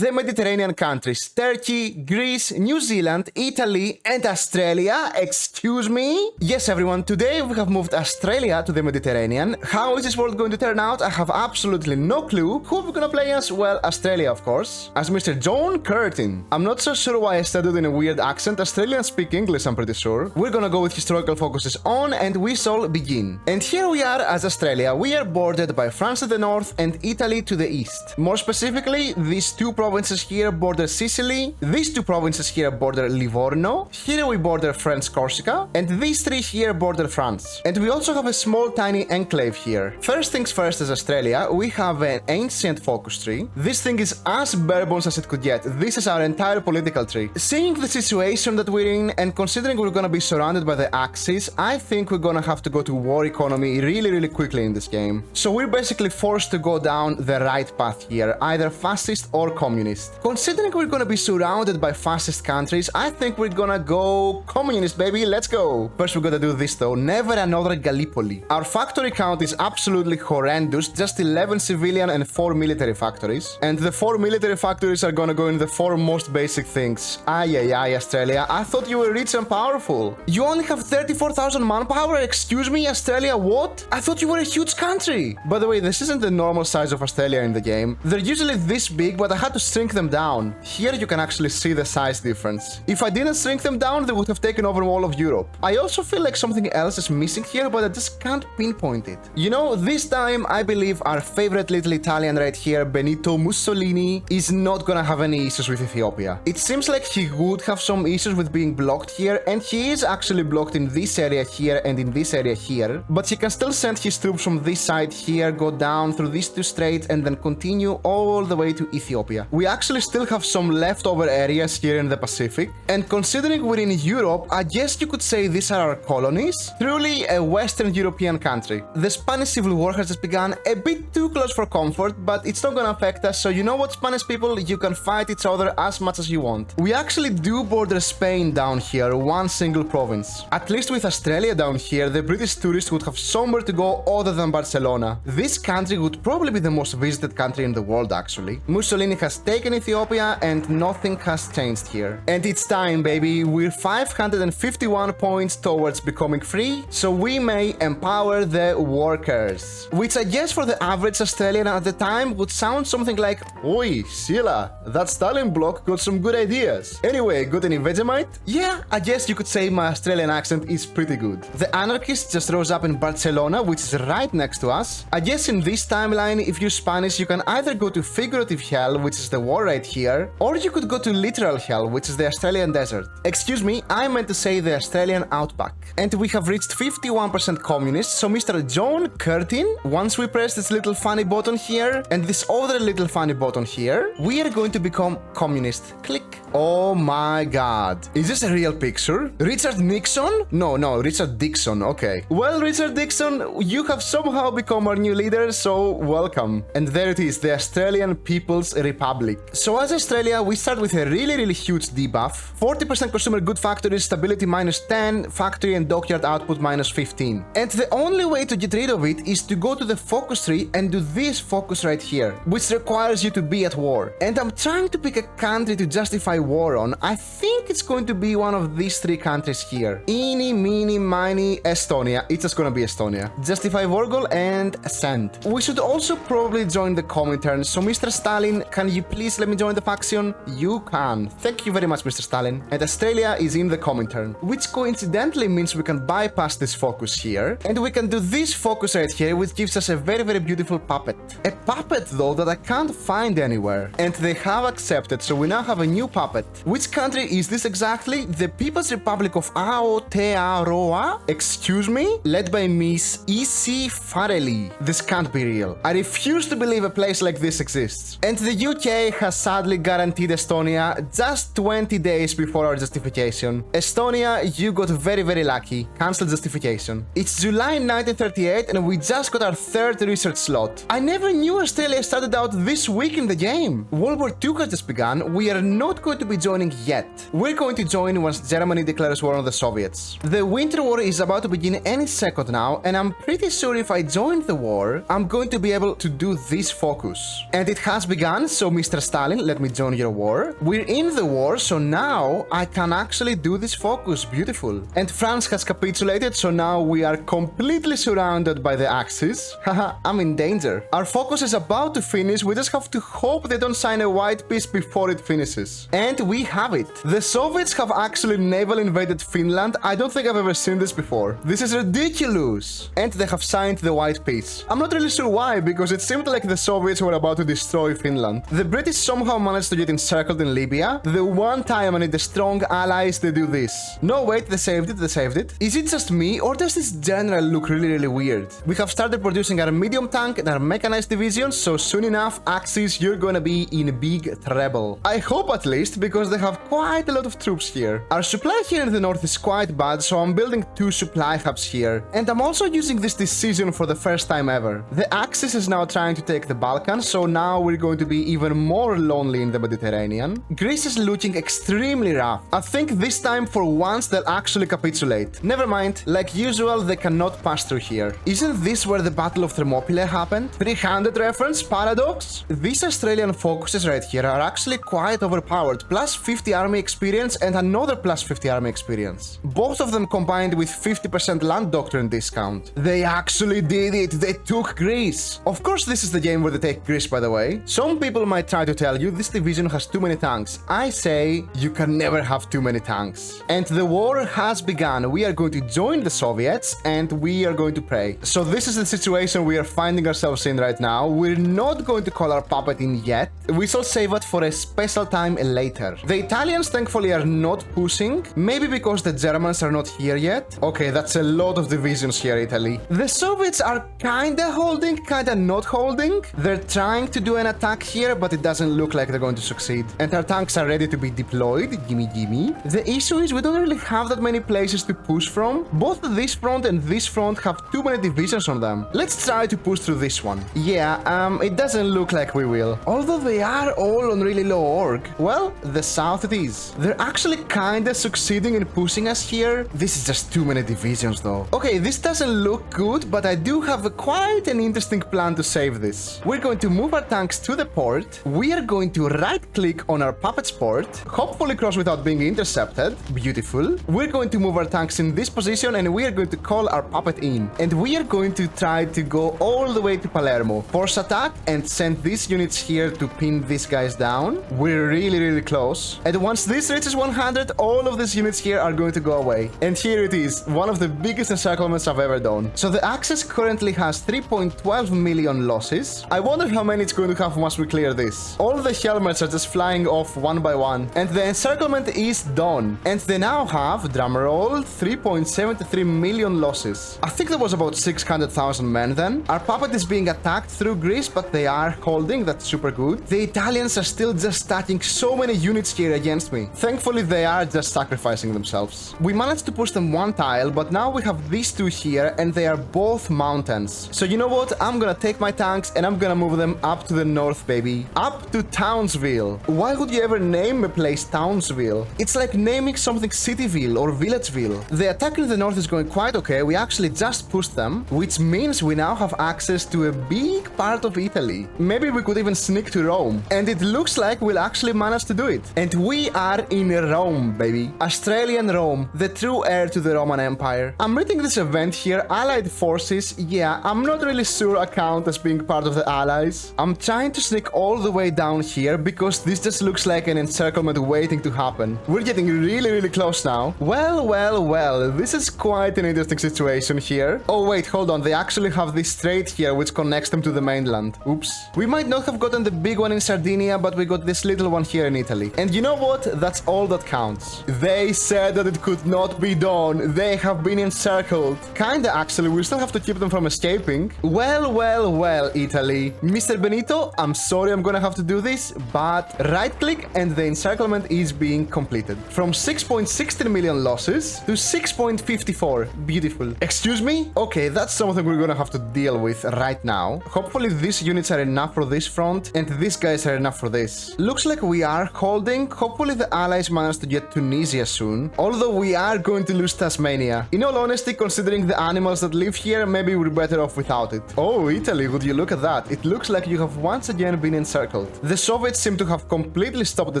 the Mediterranean countries, Turkey, Greece, New Zealand, Italy, and Australia. Excuse me? Yes, everyone, today we have moved Australia to the Mediterranean. How is this world going to turn out? I have absolutely no clue. Who are we gonna play as? Well, Australia, of course. As Mr. John Curtin. I'm not so sure why I started in a weird accent. Australians speak English, I'm pretty sure. We're gonna go with historical focuses on, and we shall begin. And here we are as Australia. We are bordered by France to the north and Italy to the east. More specifically, these two provinces here border Sicily, these two provinces here border Livorno, here we border French Corsica, and these three here border France. And we also have a small tiny enclave here. First things first as Australia, we have an ancient focus tree. This thing is as bare bones as it could get. This is our entire political tree. Seeing the situation that we're in and considering we're gonna be surrounded by the Axis, I think we're gonna have to go to war economy really quickly in this game. So we're basically forced to go down the right path here, either fascist or communist. Considering we're gonna be surrounded by fascist countries, I think we're gonna go communist, baby, let's go. First we gotta do this though, never another Gallipoli. Our factory count is absolutely horrendous, just 11 civilian and 4 military factories. And the 4 military factories are gonna go in the 4 most basic things. Ay, Australia, I thought you were rich and powerful. You only have 34,000 manpower? Excuse me, Australia, what? I thought you were a huge country. By the way, this isn't the normal size of Australia in the game. They're usually this big, but I had to shrink them down. Here you can actually see the size difference. If I didn't shrink them down, they would have taken over all of Europe. I also feel like something else is missing here, but I just can't pinpoint it. You know, this time I believe our favorite little Italian right here, Benito Mussolini, is not gonna have any issues with Ethiopia. It seems like he would have some issues with being blocked here, and he is actually blocked in this area here and in this area here, but he can still send his troops from this side here, go down through these two straits, and then continue all the way to Ethiopia. We actually still have some leftover areas here in the Pacific, and considering we're in Europe, I guess you could say these are our colonies. Truly a Western European country. The Spanish Civil War has just begun, a bit too close for comfort, but it's not gonna affect us, so you know what, Spanish people, you can fight each other as much as you want. We actually do border Spain down here, one single province. At least with Australia down here, the British tourists would have somewhere to go other than Barcelona. This country would probably be the most visited country in the world, actually. Mussolini has taken Ethiopia and nothing has changed here. And it's time, baby. We're 551 points towards becoming free, so we may empower the workers. Which I guess for the average Australian at the time would sound something like, "Oi, Sheila, that Stalin bloke got some good ideas. Anyway, got any Vegemite?" Yeah, I guess you could say my Australian accent is pretty good. The anarchists just rose up in Barcelona, which is right next to us. I guess in this timeline, if you're Spanish, you can either go to figurative hell, which is the war right here, or you could go to literal hell, which is the Australian desert. Excuse me, I meant to say the Australian outback. And we have reached 51% communist, so Mr. John Curtin, once we press this little funny button here, and this other little funny button here, we are going to become communist. Click. Oh my god. Is this a real picture? Richard Nixon? No, Richard Dixon, okay. Well, Richard Dixon, you have somehow become our new leader, so welcome. And there it is, the Australian People's Republic. So as Australia, we start with a really huge debuff. 40% consumer good factories, stability -10, factory and dockyard output -15. And the only way to get rid of it is to go to the focus tree and do this focus right here, which requires you to be at war. And I'm trying to pick a country to justify war on. I think it's going to be one of these 3 countries here. Eeny, meeny, miny, Estonia. It's just gonna be Estonia. Justify war goal and send. We should also probably join the Comintern. So Mr. Stalin, can you please let me join the faction? You can. Thank you very much, Mr. Stalin. And Australia is in the Comintern, which coincidentally means we can bypass this focus here, and we can do this focus right here, which gives us a very beautiful puppet. A puppet though that I can't find anywhere. And they have accepted, so we now have a new puppet. Which country is this exactly? The People's Republic of Aotearoa? Excuse me? Led by Miss E.C. Farrelly. This can't be real. I refuse to believe a place like this exists. And the UK has sadly guaranteed Estonia just 20 days before our justification. Estonia, you got very lucky. Cancel justification. It's July 1938 and we just got our 3rd research slot. I never knew Australia started out this week in the game. World War II has just begun. We are not going to be joining yet. We're going to join once Germany declares war on the Soviets. The Winter War is about to begin any second now, and I'm pretty sure if I join the war, I'm going to be able to do this focus. And it has begun, so Mr. Mr. Stalin, let me join your war. We're in the war, so now I can actually do this focus. Beautiful. And France has capitulated, so now we are completely surrounded by the Axis. Haha, I'm in danger. Our focus is about to finish, we just have to hope they don't sign a white peace before it finishes. And we have it. The Soviets have actually naval invaded Finland. I don't think I've ever seen this before. This is ridiculous. And they have signed the white peace. I'm not really sure why, because it seemed like the Soviets were about to destroy Finland. The British somehow managed to get encircled in Libya. The one time I need the strong allies to do this. No, wait, they saved it. Is it just me, or does this general look really weird? We have started producing our medium tank and our mechanized divisions, so soon enough, Axis, you're gonna be in big trouble. I hope at least, because they have quite a lot of troops here. Our supply here in the north is quite bad, so I'm building 2 supply hubs here. And I'm also using this decision for the first time ever. The Axis is now trying to take the Balkans, so now we're going to be even more lonely in the Mediterranean. Greece is looking extremely rough. I think this time for once they'll actually capitulate. Never mind, like usual, they cannot pass through here. Isn't this where the Battle of Thermopylae happened? 300 reference? Paradox? These Australian focuses right here are actually quite overpowered. Plus 50 army experience and another plus 50 army experience. Both of them combined with 50% land doctrine discount. They actually did it! They took Greece! Of course this is the game where they take Greece, by the way. Some people might try to tell you this division has too many tanks. I say you can never have too many tanks. And the war has begun. We are going to join the Soviets and we are going to pray. So this is the situation we are finding ourselves in right now. We're not going to call our puppet in yet. We shall save it for a special time later. The Italians thankfully are not pushing. Maybe because the Germans are not here yet. Okay, that's a lot of divisions here, Italy. The Soviets are kinda holding, kinda not holding. They're trying to do an attack here, but it doesn't look like they're going to succeed. And our tanks are ready to be deployed. Gimme. The issue is we don't really have that many places to push from. Both this front and this front have too many divisions on them. Let's try to push through this one. Yeah, it doesn't look like we will. Although they are all on really low org. Well, the south it is. They're actually kinda succeeding in pushing us here. This is just too many divisions though. Okay, this doesn't look good, but I do have quite an interesting plan to save this. We're going to move our tanks to the port. We are going to right-click on our puppet's port, hopefully cross without being intercepted. Beautiful. We're going to move our tanks in this position and we are going to call our puppet in. And we are going to try to go all the way to Palermo, force attack, and send these units here to pin these guys down. We're really close. And once this reaches 100, all of these units here are going to go away. And here it is, one of the biggest encirclements I've ever done. So the Axis currently has 3.12 million losses. I wonder how many it's going to have once we clear this. All the helmets are just flying off one by one. And the encirclement is done. And they now have, drumroll, 3.73 million losses. I think there was about 600,000 men then. Our puppet is being attacked through Greece, but they are holding. That's super good. The Italians are still just stacking so many units here against me. Thankfully, they are just sacrificing themselves. We managed to push them one tile, but now we have these two here, and they are both mountains. So you know what? I'm gonna take my tanks, and I'm gonna move them up to the north, baby. Up to Townsville. Why would you ever name a place Townsville? It's like naming something Cityville or Villageville. The attack in the north is going quite okay. We actually just pushed them, which means we now have access to a big part of Italy. Maybe we could even sneak to Rome. And it looks like we'll actually manage to do it. And we are in Rome, baby. Australian Rome, the true heir to the Roman Empire. I'm reading this event here, Allied Forces. Yeah, I'm not really sure I count as being part of the Allies. I'm trying to sneak all the way down here because this just looks like an encirclement waiting to happen. We're getting really close now. Well, this is quite an interesting situation here. Oh wait, hold on, they actually have this strait here which connects them to the mainland. Oops. We might not have gotten the big one in Sardinia, but we got this little one here in Italy. And you know what? That's all that counts. They said that it could not be done. They have been encircled. Kinda actually, we still have to keep them from escaping. Well, Italy. Mr. Benito, I'm sorry I'm gonna have to do this, but right-click and the encirclement is being completed. From 6.16 million losses to 6.54. Beautiful. Excuse me? Okay, that's something we're gonna have to deal with right now. Hopefully these units are enough for this front, and these guys are enough for this. Looks like we are holding. Hopefully the Allies manage to get Tunisia soon, although we are going to lose Tasmania. In all honesty, considering the animals that live here, maybe we're better off without it. Oh, Italy, would you look at that? It looks like you have once again been encircled. The Soviets seem to have completely stopped the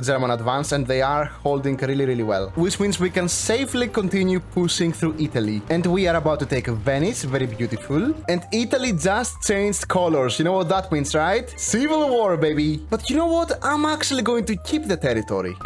German advance and they are holding really well, which means we can safely continue pushing through Italy. And we are about to take Venice, very beautiful. And Italy just changed colors, you know what that means, right? Civil war, baby! But you know what? I'm actually going to keep the territory.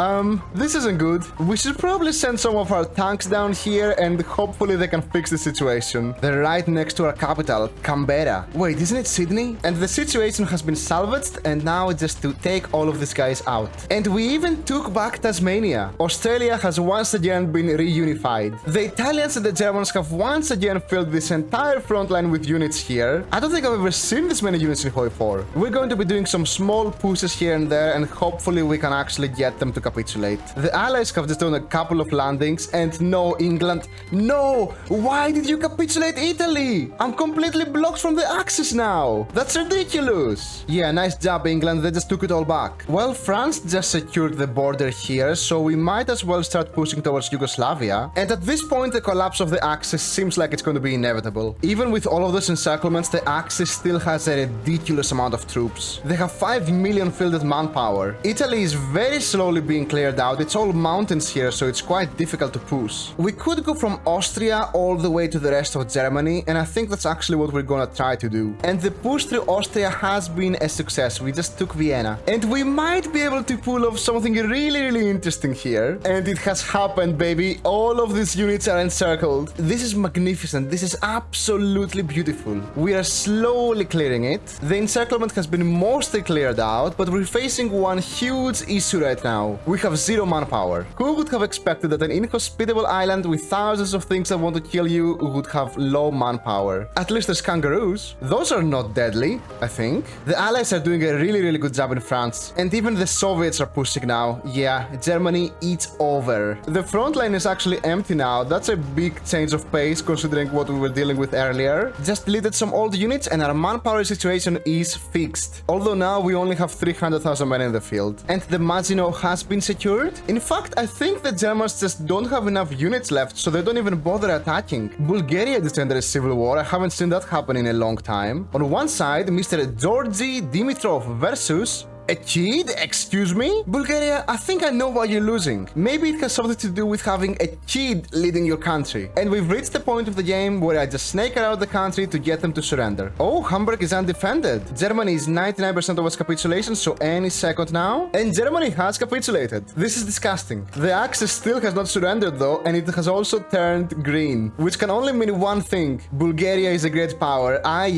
This isn't good. We should probably send some of our tanks down here and hopefully they can fix the situation. They're right next to our capital, Canberra. Wait, isn't it Sydney? And the situation has been salvaged and now it's just to take all of these guys out. And we even took back Tasmania. Australia has once again been reunified. The Italians and the Germans have once again filled this entire front line with units here. I don't think I've ever seen this many units in HOI4. We're going to be doing some small pushes here and there and hopefully we can actually get them to capitulate. The Allies have just done a couple of landings and no, England, no! Why did you capitulate Italy? I'm completely blocked from the Axis now. That's ridiculous. Yeah, nice job England, they just took it all back. Well, France just secured the border here, so we might as well start pushing towards Yugoslavia. And at this point, the collapse of the Axis seems like it's going to be inevitable. Even with all of those encirclements, the Axis still has a ridiculous amount of troops. They have 5 million fielded manpower. Italy is very slowly being cleared out. It's all mountains here, so it's quite difficult to push. We could go from Austria all the way to the rest of Germany, and I think that's actually what we're gonna try to do. And the push through Austria has been a success. We just took Vienna. And we might be able to pull off something really interesting here. And it has happened, baby. All of these units are encircled. This is magnificent. This is absolutely beautiful. We are slowly clearing it. The encirclement has been mostly cleared out, but we're facing one huge issue right now. We have zero manpower. Who would have expected that an inhospitable island with thousands of things that want to kill you would have low manpower? At least there's kangaroos. Those are not deadly, I think. The Allies are doing a really good job in France. And even the Soviets are pushing now. Yeah, Germany, it's over. The front line is actually empty now. That's a big change of pace considering what we were dealing with earlier. Just deleted some old units and our manpower situation is fixed. Although now we only have 300,000 men in the field. And the Maginot has been secured. In fact, I think the Germans just don't have enough units left, so they don't even bother attacking. Bulgaria just entered a civil war. I haven't seen that happen in a long time. On one side, Mr. Georgy Dimitrov versus a kid? Excuse me? Bulgaria, I think I know why you're losing. Maybe it has something to do with having a kid leading your country. And we've reached the point of the game where I just snake around the country to get them to surrender. Oh, Hamburg is undefended. Germany is 99% of its capitulation, so any second now. And Germany has capitulated. This is disgusting. The Axis still has not surrendered though, and it has also turned green. Which can only mean one thing. Bulgaria is a great power. Ay.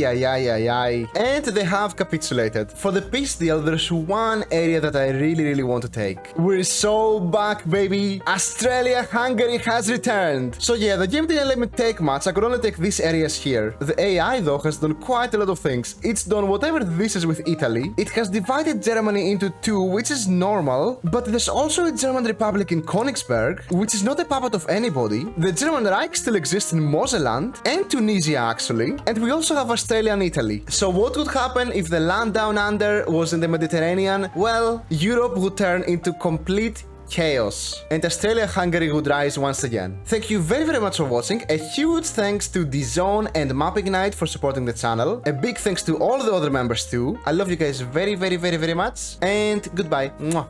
And they have capitulated. For the peace deal, there's one area that I really want to take. We're so back, baby. Australia, Hungary has returned. So yeah, the game didn't let me take much. I could only take these areas here. The AI though has done quite a lot of things. It's done whatever this is with Italy. It has divided Germany into two, which is normal. But there's also a German Republic in Königsberg, which is not a puppet of anybody. The German Reich still exists in Moselland and Tunisia actually. And we also have Australia and Italy. So what would happen if the land down under was in the Mediterranean? Well, Europe would turn into complete chaos, and Australia-Hungary would rise once again. Thank you very much for watching. A huge thanks to DZone and MapIgnite for supporting the channel. A big thanks to all the other members too. I love you guys very much, and goodbye. Mwah.